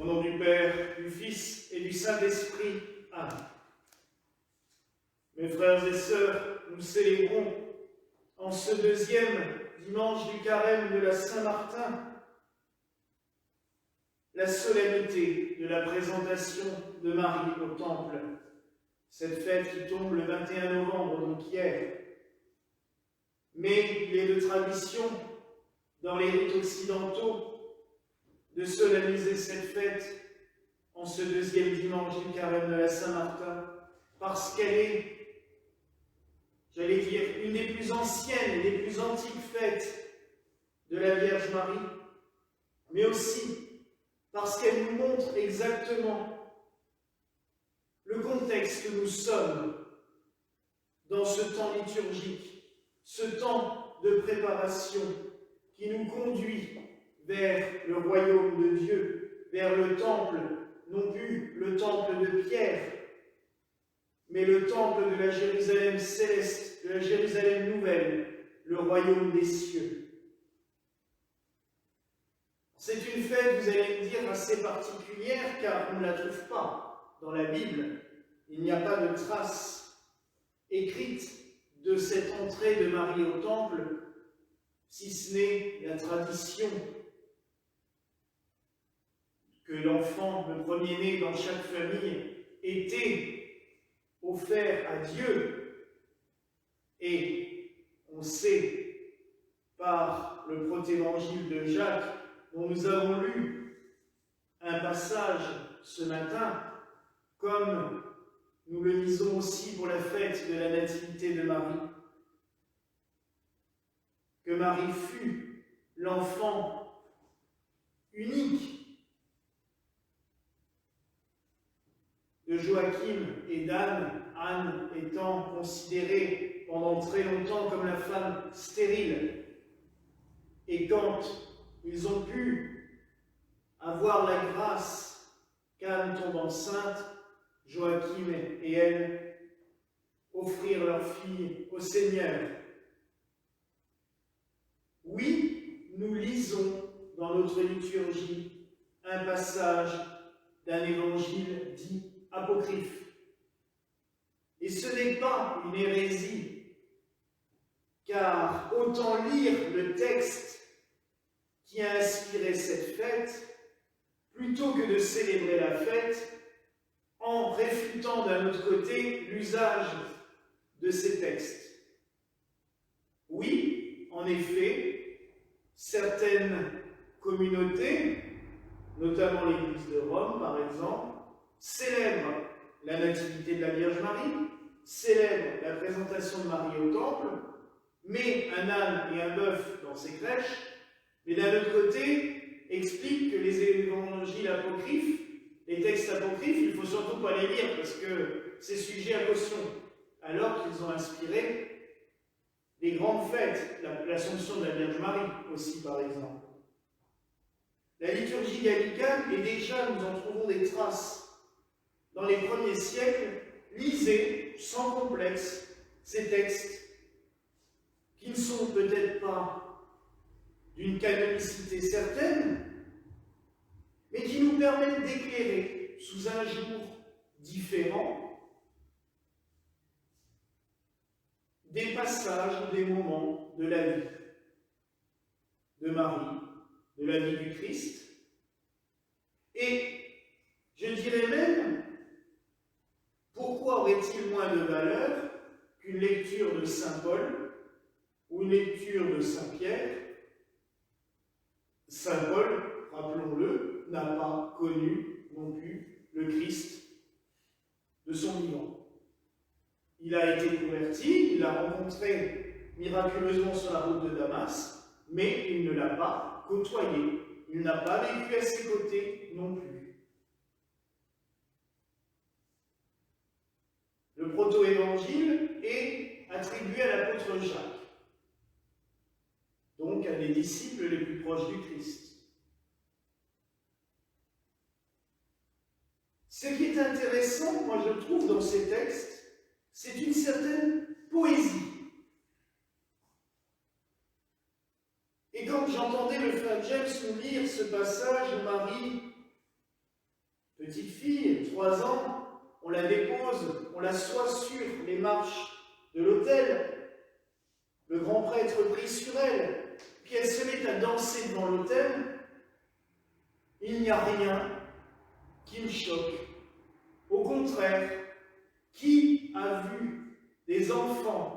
Au nom du Père, du Fils et du Saint-Esprit. Amen. Mes frères et sœurs, nous célébrons en ce deuxième dimanche du carême de la Saint-Martin la solennité de la présentation de Marie au Temple. Cette fête qui tombe le 21 novembre, donc hier. Mais il est de tradition, dans les rites occidentaux, de solenniser cette fête en ce deuxième dimanche du carême de la Saint-Martin, parce qu'elle est, j'allais dire, une des plus anciennes et des plus antiques fêtes de la Vierge Marie, mais aussi parce qu'elle nous montre exactement le contexte que nous sommes dans ce temps liturgique, ce temps de préparation qui nous conduit vers le royaume de Dieu, vers le temple, non plus le temple de Pierre, mais le temple de la Jérusalem céleste, de la Jérusalem nouvelle, le royaume des cieux. C'est une fête, vous allez me dire, assez particulière, car on ne la trouve pas dans la Bible. Il n'y a pas de trace écrite de cette entrée de Marie au temple, si ce n'est la tradition que l'enfant, le premier-né dans chaque famille, était offert à Dieu. Et on sait, par le protévangile de Jacques, dont nous avons lu un passage ce matin, comme nous le lisons aussi pour la fête de la Nativité de Marie, que Marie fut l'enfant unique de Joachim et d'Anne, Anne étant considérée pendant très longtemps comme la femme stérile. Et quand ils ont pu avoir la grâce qu'Anne tombe enceinte, Joachim et elle offrirent leur fille au Seigneur. Oui, nous lisons dans notre liturgie un passage d'un évangile dit apocryphe. Et ce n'est pas une hérésie, car autant lire le texte qui a inspiré cette fête, plutôt que de célébrer la fête en réfutant d'un autre côté l'usage de ces textes. Oui, en effet, certaines communautés, notamment l'Église de Rome par exemple, célèbrent la nativité de la Vierge Marie, célèbrent la présentation de Marie au temple, met un âne et un bœuf dans ses crèches, mais d'un autre côté, explique que les évangiles apocryphes, les textes apocryphes, il ne faut surtout pas les lire parce que c'est sujet à caution, alors qu'ils ont inspiré les grandes fêtes, l'Assomption de la Vierge Marie aussi par exemple. La liturgie gallicane, et déjà nous en trouvons des traces dans les premiers siècles, lisez sans complexe ces textes qui ne sont peut-être pas d'une canonicité certaine, mais qui nous permettent d'éclairer sous un jour différent des passages ou des moments de la vie de Marie, de la vie du Christ. Et je dirais même, pourquoi aurait-il moins de valeur qu'une lecture de Saint Paul ou une lecture de Saint Pierre? Saint Paul, rappelons-le, n'a pas connu non plus le Christ de son vivant. Il a été converti, il l'a rencontré miraculeusement sur la route de Damas, mais il ne l'a pas côtoyé, il n'a pas vécu à ses côtés non plus. Le proto-évangile est attribué à l'apôtre Jacques, donc à des disciples les plus proches du Christ. Ce qui est intéressant, moi je trouve, dans ces textes, c'est une certaine poésie. Et quand j'entendais le frère James nous lire ce passage où Marie petite fille, 3 ans, on la dépose, on l'assoit sur les marches de l'autel. Le grand prêtre prie sur elle, puis elle se met à danser devant l'autel. Il n'y a rien qui me choque. Au contraire, qui a vu des enfants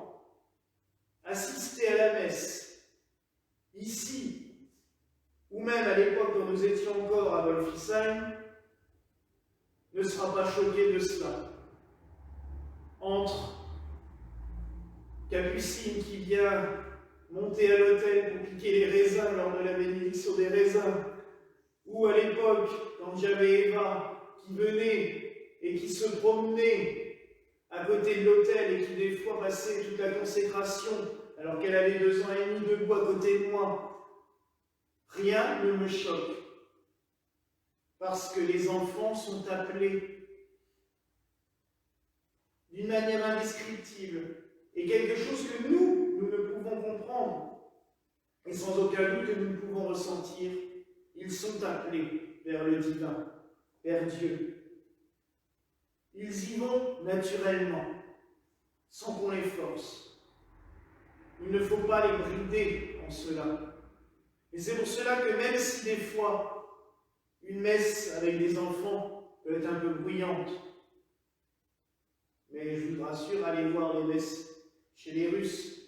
assister à la messe, ici, ou même à l'époque où nous étions encore à Wolfisheim, ne sera pas choqué de cela. Entre Capucine qui vient monter à l'autel pour piquer les raisins lors de la bénédiction des raisins, ou à l'époque, quand j'avais Eva qui venait et qui se promenait à côté de l'autel et qui des fois passait toute la consécration alors qu'elle avait 2 ans et demi debout à côté de moi, rien ne me choque. Parce que les enfants sont appelés d'une manière indescriptible et quelque chose que nous ne pouvons comprendre et sans aucun doute que nous ne pouvons ressentir. Ils sont appelés vers le divin, vers Dieu. Ils y vont naturellement, sans qu'on les force. Il ne faut pas les brider en cela. Et c'est pour cela que même si des fois, une messe avec des enfants peut être un peu bruyante, mais je vous rassure, allez voir les messes chez les Russes.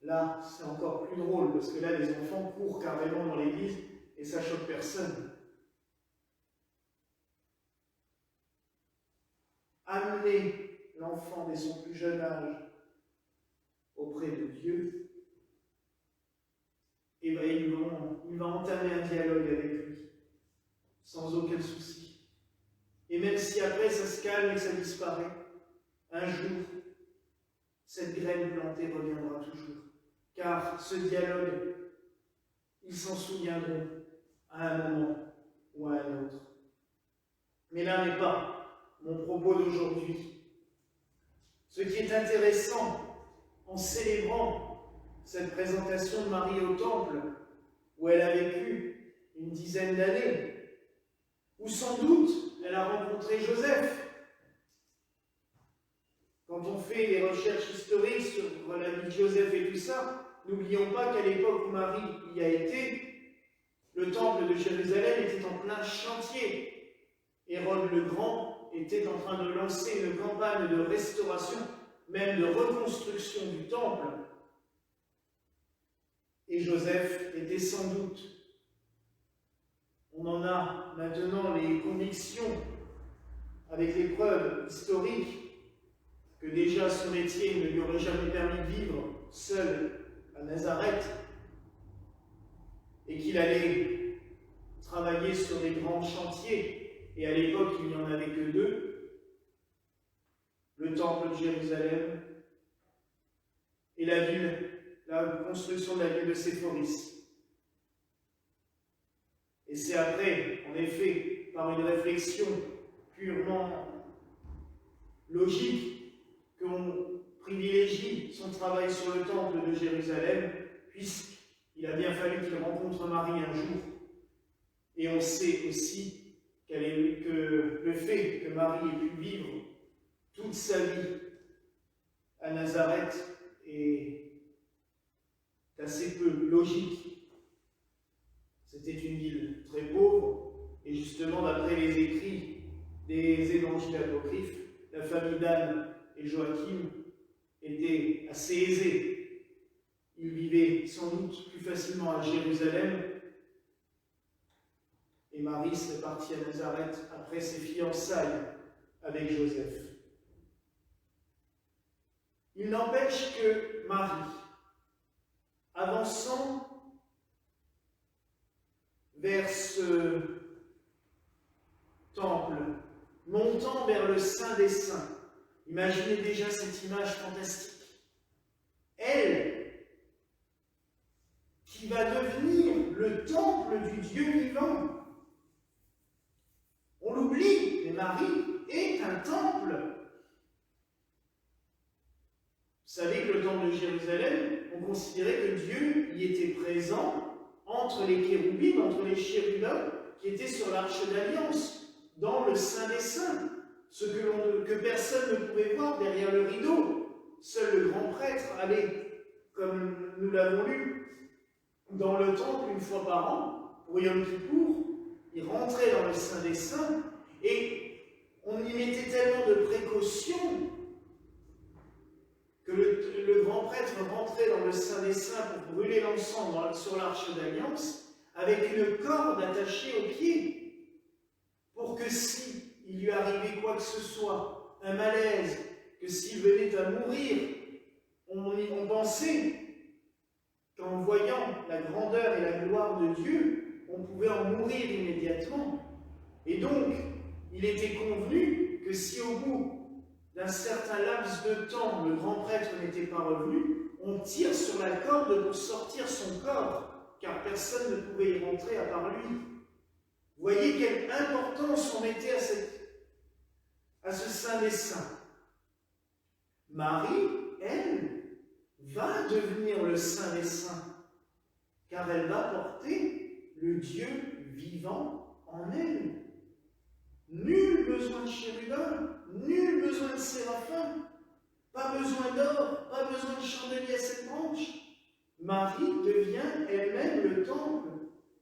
Là, c'est encore plus drôle, parce que là, les enfants courent carrément dans l'église et ça choque personne. Amener l'enfant dès son plus jeune âge auprès de Dieu, et bien il va entamer un dialogue avec lui, sans aucun souci. Et même si après ça se calme et que ça disparaît, un jour, cette graine plantée reviendra toujours. Car ce dialogue, ils s'en souviendront à un moment ou à un autre. Mais là n'est pas mon propos d'aujourd'hui. Ce qui est intéressant en célébrant cette présentation de Marie au temple, où elle a vécu une dizaine d'années, où sans doute elle a rencontré Joseph. Quand on fait des recherches historiques sur la vie de Joseph et tout ça, n'oublions pas qu'à l'époque où Marie y a été, le temple de Jérusalem était en plein chantier. Hérode le Grand était en train de lancer une campagne de restauration, même de reconstruction du temple. Et Joseph était sans doute, on en a maintenant les convictions avec les preuves historiques, que déjà son métier ne lui aurait jamais permis de vivre seul à Nazareth, et qu'il allait travailler sur les grands chantiers, et à l'époque il n'y en avait que 2, le temple de Jérusalem et la construction de la ville de Séphoris. Et c'est après, en effet, par une réflexion purement logique, qu'on privilégie son travail sur le temple de Jérusalem, puisqu'il a bien fallu qu'il rencontre Marie un jour. Et on sait aussi que le fait que Marie ait pu vivre toute sa vie à Nazareth est assez peu logique. C'était une ville très pauvre, et justement, d'après les écrits des évangiles apocryphes, la famille d'Anne et Joachim étaient assez aisés. Ils vivaient sans doute plus facilement à Jérusalem, et Marie serait partie à Nazareth après ses fiançailles avec Joseph. Il n'empêche que Marie, avançant vers ce temple, montant vers le Saint des Saints, imaginez déjà cette image fantastique. Elle, qui va devenir le temple du Dieu vivant. On l'oublie, mais Marie est un temple. Vous savez que le temple de Jérusalem, on considérait que Dieu y était présent entre les kéroubim, entre les chérubins qui étaient sur l'arche d'alliance. dans le Saint des Saints, ce que personne ne pouvait voir derrière le rideau. Seul le grand prêtre allait, comme nous l'avons lu, dans le temple une fois par an, pour Yom Kippour. Il rentrait dans le Saint des Saints et on y mettait tellement de précautions que le grand prêtre rentrait dans le Saint des Saints pour brûler l'encens sur l'Arche d'Alliance avec une corde attachée aux pieds, pour que si il lui arrivait quoi que ce soit, un malaise, que s'il venait à mourir, on pensait qu'en voyant la grandeur et la gloire de Dieu, on pouvait en mourir immédiatement. Et donc, il était convenu que si au bout d'un certain laps de temps, le grand prêtre n'était pas revenu, on tire sur la corde pour sortir son corps, car personne ne pouvait y rentrer à part lui. Vous voyez quelle importance on mettait à ce Saint des Saints. Marie, elle, va devenir le Saint des Saints, car elle va porter le Dieu vivant en elle. Nul besoin de chérubin, nul besoin de séraphin, pas besoin d'or, pas besoin de chandelier à cette branche. Marie devient elle-même le temple,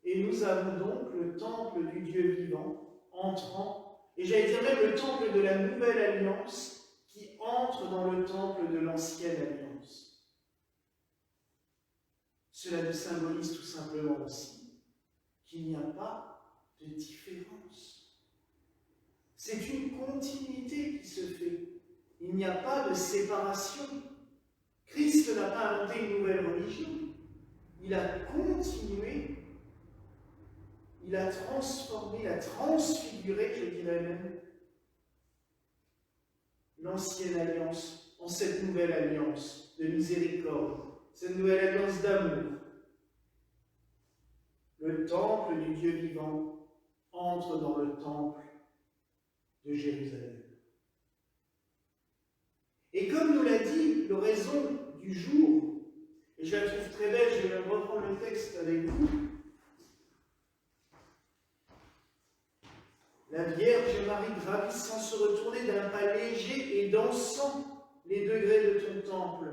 et nous avons donc le temple du Dieu vivant entrant, et j'allais dire même le temple de la nouvelle alliance qui entre dans le temple de l'ancienne alliance. Cela nous symbolise tout simplement aussi qu'il n'y a pas de différence. C'est une continuité qui se fait. Il n'y a pas de séparation. Christ n'a pas inventé une nouvelle religion. Il a continué, il a transformé, il a transfiguré, je dirais même, l'ancienne alliance en cette nouvelle alliance de miséricorde, cette nouvelle alliance d'amour. Le temple du Dieu vivant entre dans le temple de Jérusalem. Et comme nous l'a dit l'oraison du jour, et je la trouve très belle, je vais reprendre le texte avec vous. La Vierge Marie gravit sans se retourner d'un pas léger et dansant les degrés de ton temple.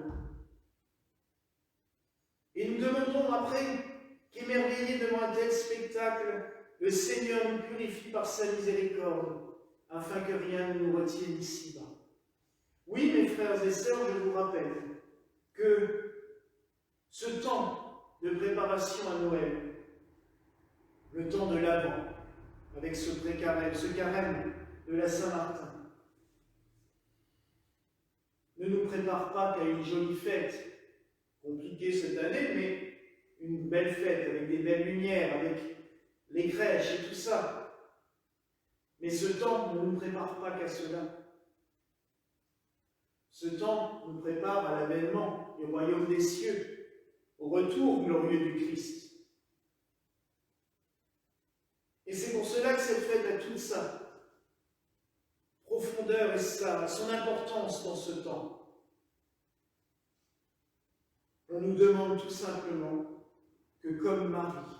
Et nous demandons après qu'émerveillé devant un tel spectacle, le Seigneur nous purifie par sa miséricorde, afin que rien ne nous retienne ici-bas. Oui, mes frères et sœurs, je vous rappelle que ce temps de préparation à Noël, le temps de l'Avent, avec ce carême de la Saint-Martin, ne nous prépare pas qu'à une jolie fête, compliquée cette année, mais une belle fête avec des belles lumières, avec les crèches et tout ça. Mais ce temps ne nous prépare pas qu'à cela. Ce temps nous prépare à l'avènement du royaume des cieux, au retour glorieux du Christ. Et c'est pour cela que cette fête a toute sa profondeur et son importance dans ce temps. On nous demande tout simplement que, comme Marie,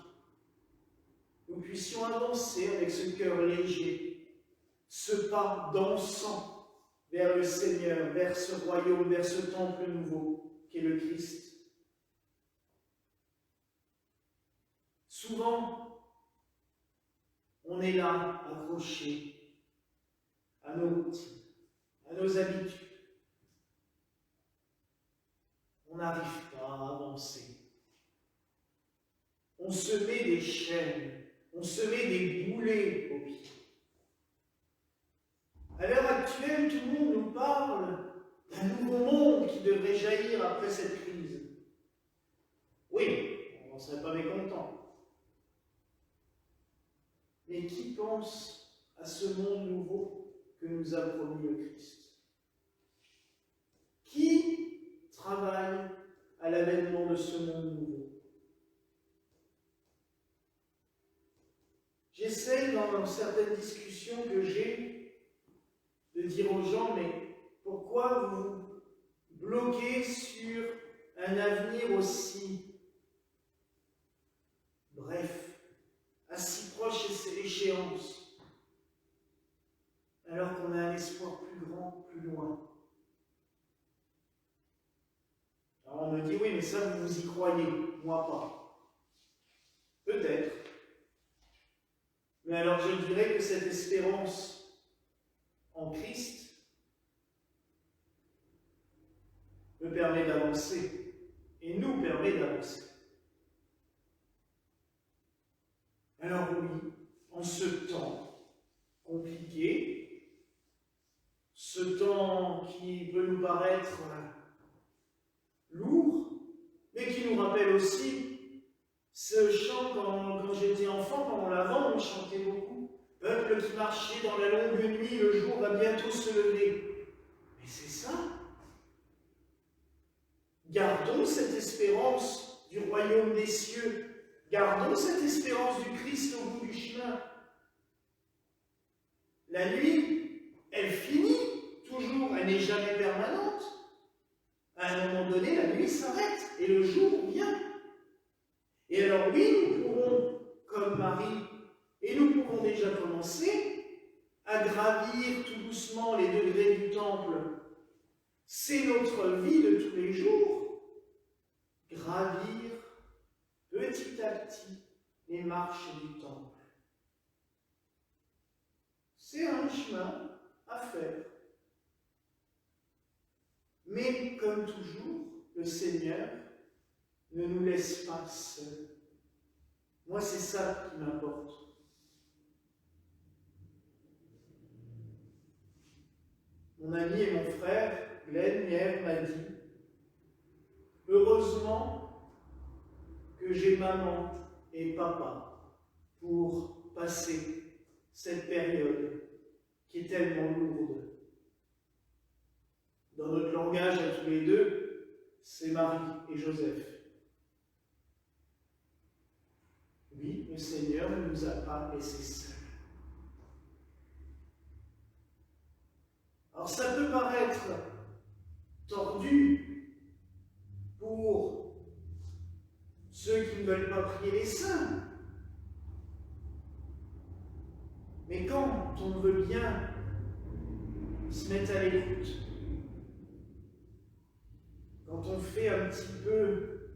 nous puissions avancer avec ce cœur léger, ce pas dansant vers le Seigneur, vers ce royaume, vers ce temple nouveau qu'est le Christ. Souvent, on est là, accroché à nos routines, à nos habitudes. On n'arrive pas à avancer. On se met des chaînes, on se met des boulets aux pieds. À l'heure actuelle, tout le monde nous parle d'un nouveau monde qui devrait jaillir après cette crise. Oui, on n'en serait pas mécontent. Mais qui pense à ce monde nouveau que nous a promis le Christ? Qui travaille à l'avènement de ce monde nouveau? J'essaie, dans certaines discussions que j'ai, de dire aux gens, mais pourquoi vous bloquez sur un avenir aussi bref, à si proche échéance? alors qu'on a un espoir plus grand, plus loin. Alors on me dit, oui, mais ça, vous y croyez, moi pas. Peut-être. Mais alors je dirais que cette espérance en Christ me permet d'avancer et nous permet d'avancer. Alors oui, en ce temps compliqué, ce temps qui peut nous paraître lourd, mais qui nous rappelle aussi ce chant quand j'étais enfant, pendant l'Avent, on chantait beaucoup. Peuple qui marchait dans la longue nuit, le jour va bientôt se lever. Mais c'est ça. Gardons cette espérance du royaume des cieux. Gardons cette espérance du Christ au bout du chemin. La nuit, elle finit toujours, elle n'est jamais permanente. À un moment donné, la nuit s'arrête et le jour vient. Et alors oui, nous pourrons, comme Marie, et nous pouvons déjà commencer à gravir tout doucement les degrés du temple. C'est notre vie de tous les jours. Gravir petit à petit les marches du temple. C'est un chemin à faire. Mais comme toujours, le Seigneur ne nous laisse pas seuls. Moi, c'est ça qui m'importe. Mon ami et mon frère, Glenn, hier, m'a dit « Heureusement que j'ai maman et papa pour passer cette période qui est tellement lourde. » Dans notre langage à tous les deux, c'est Marie et Joseph. Oui, le Seigneur ne nous a pas laissés seuls. Alors ça peut paraître tordu pour ceux qui ne veulent pas prier les saints. Mais quand on veut bien se mettre à l'écoute, quand on fait un petit peu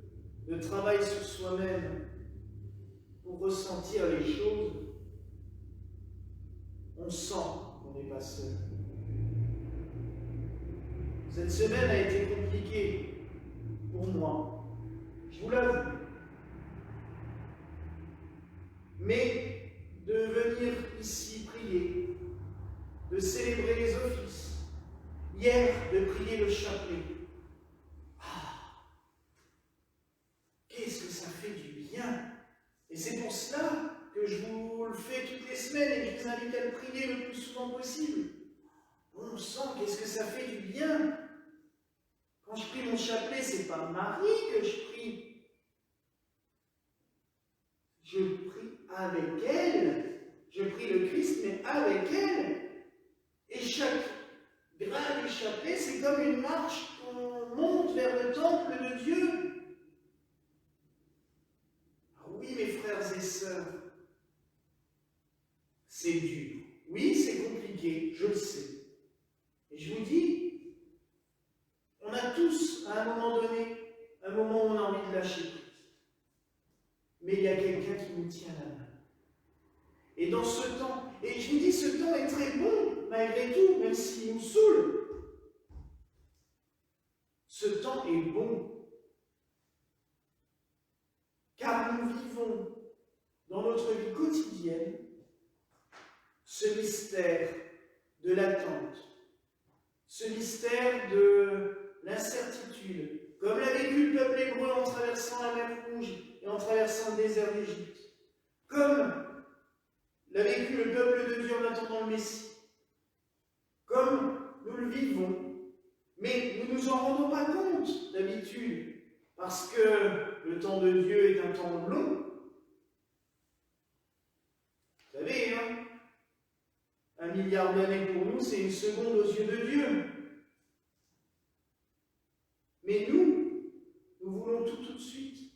de travail sur soi-même pour ressentir les choses, on sent qu'on n'est pas seul. Cette semaine a été compliquée pour moi, je vous l'avoue. Mais de venir ici prier, de célébrer les offices, hier de prier le chapelet, qu'est-ce que ça fait du bien! Et c'est pour cela que je vous le fais toutes les semaines et que je vous invite à le prier le plus souvent possible. On sent qu'est-ce que ça fait du bien. Quand je prie mon chapelet, c'est pas Marie que je prie. Je prie avec elle. Je prie le Christ, mais avec elle. Et chaque grain du chapelet, c'est comme une marche qu'on monte vers le temple de Dieu. Oui, mes frères et sœurs, c'est dur. Oui, c'est compliqué, je le sais. Et je vous dis, on a tous, à un moment donné, un moment où on a envie de lâcher prise. Mais il y a quelqu'un qui nous tient la main. Et dans ce temps, et je vous dis, ce temps est très bon, malgré tout, même s'il nous saoule. Ce temps est bon. Car nous vivons dans notre vie quotidienne ce mystère de l'attente, ce mystère de l'incertitude, comme l'a vécu le peuple hébreu en traversant la mer Rouge et en traversant le désert d'Égypte, comme l'a vécu le peuple de Dieu en attendant le Messie, comme nous le vivons, mais nous ne nous en rendons pas compte d'habitude, parce que le temps de Dieu est un temps long. Vous savez, hein, 1 milliard d'années pour nous, c'est une seconde aux yeux de Dieu. Mais nous voulons tout de suite.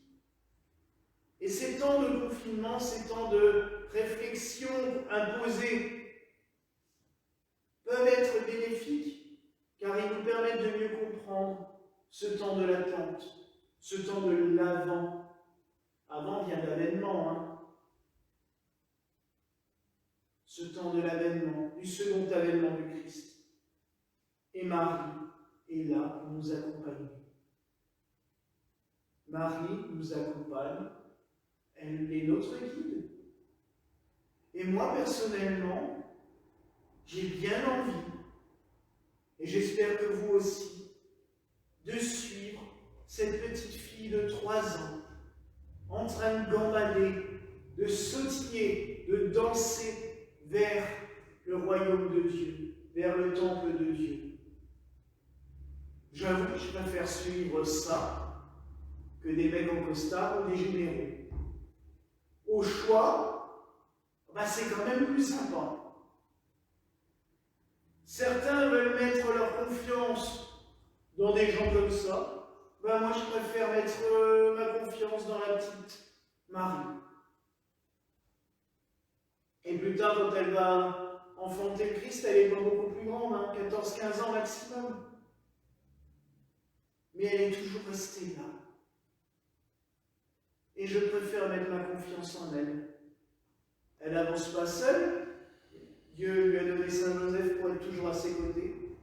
Et ces temps de confinement, ces temps de réflexion imposée, permettre de mieux comprendre ce temps de l'attente, ce temps de l'avant. Avant vient l'avènement, hein. Ce temps de l'avènement, du second avènement du Christ. Et Marie est là pour nous accompagner. Marie nous accompagne, elle est notre guide. Et moi, personnellement, j'ai bien envie, et j'espère que vous aussi, de suivre cette petite fille de 3 ans, en train de gambader, de sautiller, de danser vers le royaume de Dieu, vers le temple de Dieu. J'avoue que je préfère suivre ça que des mecs en costard ou des généraux. Au choix, c'est quand même plus sympa. Certains veulent mettre leur confiance dans des gens comme ça. Moi, je préfère mettre ma confiance dans la petite Marie. Et plus tard, quand elle va enfanter le Christ, elle est pas beaucoup plus grande, 14-15 ans maximum. Mais elle est toujours restée là. Et je préfère mettre ma confiance en elle. Elle n'avance pas seule. Dieu lui a donné Saint Joseph pour être toujours à ses côtés.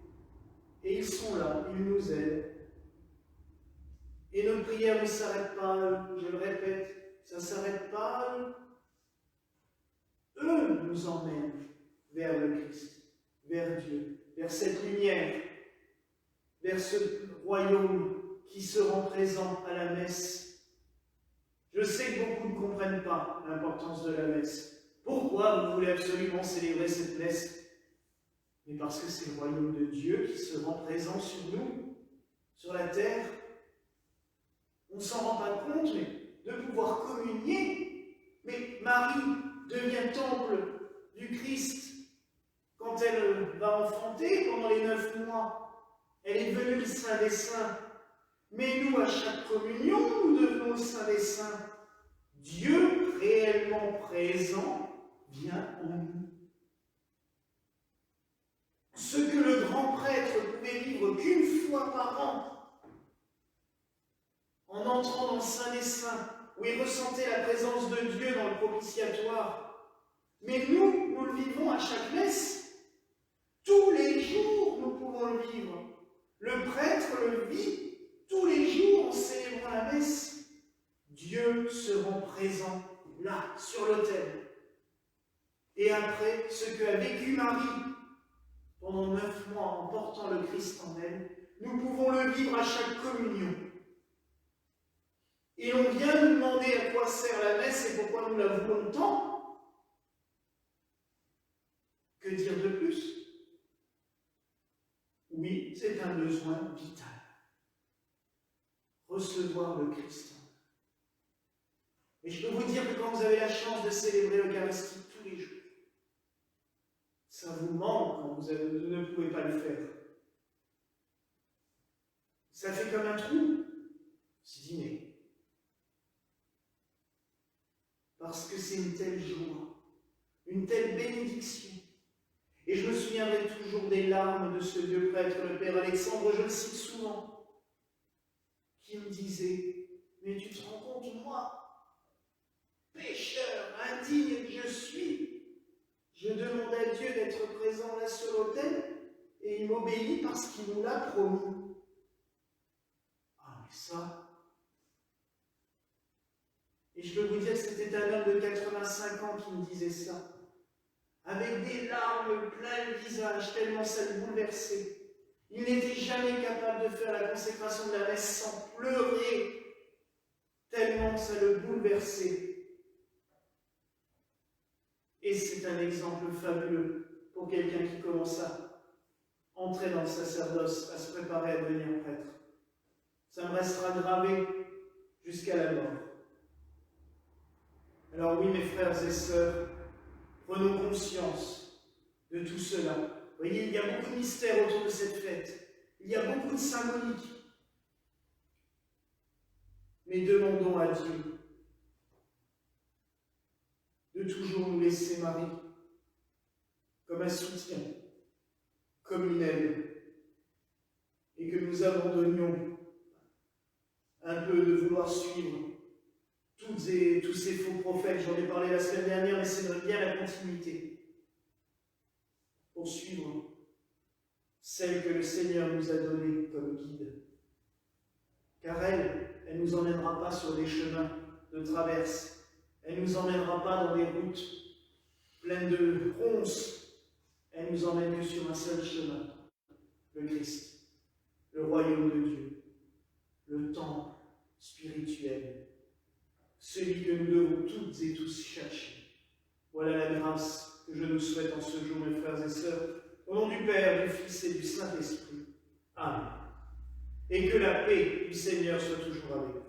Et ils sont là, ils nous aident. Et nos prières ne s'arrêtent pas, je le répète, ça ne s'arrête pas. Eux nous emmènent vers le Christ, vers Dieu, vers cette lumière, vers ce royaume qui se rend présent à la messe. Je sais que beaucoup ne comprennent pas l'importance de la messe. Pourquoi vous voulez absolument célébrer cette messe? Mais parce que c'est le royaume de Dieu qui se rend présent sur nous, sur la terre. On ne s'en rend pas compte, mais de pouvoir communier. Mais Marie devient temple du Christ quand elle va enfanter pendant les 9 mois. Elle est devenue le Saint des Saints. Mais nous, à chaque communion, nous devenons le Saint des Saints. Dieu réellement présent vient en nous. Ce que le grand prêtre pouvait vivre qu'une fois par an, en entrant dans le Saint des Saints, où il ressentait la présence de Dieu dans le propitiatoire. Mais nous, nous le vivons à chaque messe. Tous les jours, nous pouvons le vivre. Le prêtre le vit tous les jours en célébrant la messe. Dieu se rend présent là, sur l'autel. Et après, ce qu'a vécu Marie pendant 9 mois en portant le Christ en elle, nous pouvons le vivre à chaque communion. Et on vient nous demander à quoi sert la messe et pourquoi nous la voulons tant. Que dire de plus? Oui, c'est un besoin vital. Recevoir le Christ. Et je peux vous dire que quand vous avez la chance de célébrer l'Eucharistie tous les jours, ça vous manque quand vous ne pouvez pas le faire. Ça fait comme un trou, ce dîner. Parce que c'est une telle joie, une telle bénédiction. Et je me souviendrai toujours des larmes de ce vieux prêtre, le Père Alexandre, je le cite souvent, qui me disait, mais tu te rends compte, moi, pécheur, indigne que je suis, je demande à Dieu d'être présent là sur l'autel et il m'obéit parce qu'il nous l'a promis. Ah, mais ça... Et je peux vous dire que c'était un homme de 85 ans qui me disait ça, avec des larmes plein le visage, tellement ça le bouleversait. Il n'était jamais capable de faire la consécration de la messe sans pleurer, tellement ça le bouleversait. Et c'est un exemple fabuleux pour quelqu'un qui commence à entrer dans le sacerdoce, à se préparer à devenir prêtre. Ça me restera gravé jusqu'à la mort. Alors oui, mes frères et sœurs, prenons conscience de tout cela. Vous voyez, il y a beaucoup de mystères autour de cette fête. Il y a beaucoup de symbolique. Mais demandons à Dieu de toujours nous laisser Marie comme un soutien, comme une aide. et que nous abandonnions un peu de vouloir suivre tous ces faux prophètes. J'en ai parlé la semaine dernière, mais c'est bien la continuité. Pour suivre celle que le Seigneur nous a donnée comme guide. Car elle ne nous emmènera pas sur des chemins de traverse. Elle ne nous emmènera pas dans des routes pleines de ronces. Elle nous emmène que sur un seul chemin, le Christ, le royaume de Dieu, le temple spirituel, celui que nous devons toutes et tous chercher. Voilà la grâce que je nous souhaite en ce jour, mes frères et sœurs, au nom du Père, du Fils et du Saint-Esprit. Amen. Et que la paix du Seigneur soit toujours avec vous.